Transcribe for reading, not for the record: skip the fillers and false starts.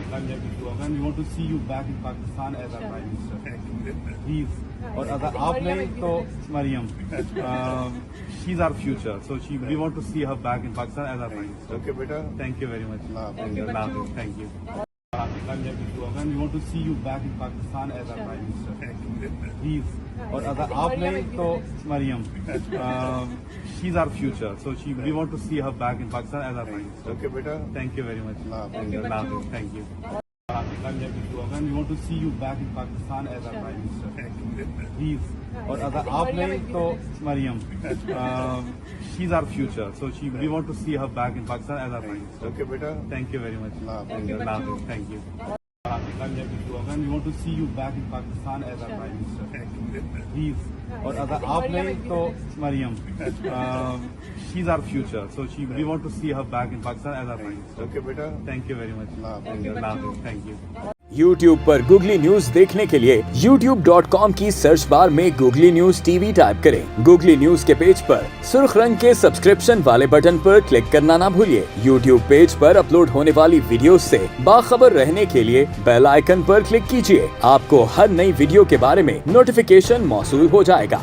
When we want to see you back in Pakistan as our Prime Minister. Please. और अगर आप नहीं तो Maryam, she's our future, so we want to see her back in Pakistan as our Prime Minister. Okay, beta. Thank you very much. Thank you. When we want to see you back in Pakistan as our Prime Minister. Please. और अगर आप नहीं तो Maryam, she's our future, so we want to see her back in Pakistan as our Prime Minister. Okay, beta. Thank you very much. Thank you. When we want to see you back in Pakistan as our Prime Minister. Please. और अगर आप नहीं तो Maryam, she's our future, so we want to see her back in Pakistan as our Prime Minister. Okay, beta. Thank you very much. Thank you. When we want to see you back in Pakistan as our Prime Minister. Please. और अगर आप नहीं तो Maryam, she's our future, so we want to see her back in Pakistan as our Prime Minister. Okay, beta. Thank you very much. Thank you. YouTube पर Googly news देखने के लिए youtube.com की सर्च बार में Googly न्यूज टीवी टाइप करें। Googly news के page पर सुर्ख रंग के सब्सक्रिप्शन वाले बटन पर क्लिक करना ना भूलिए। YouTube पेज पर अपलोड होने वाली वीडियोस से बाखबर रहने के लिए बेल आइकन पर क्लिक कीजिए। आपको हर नई वीडियो के बारे में नोटिफिकेशन मौसूल हो जाएगा।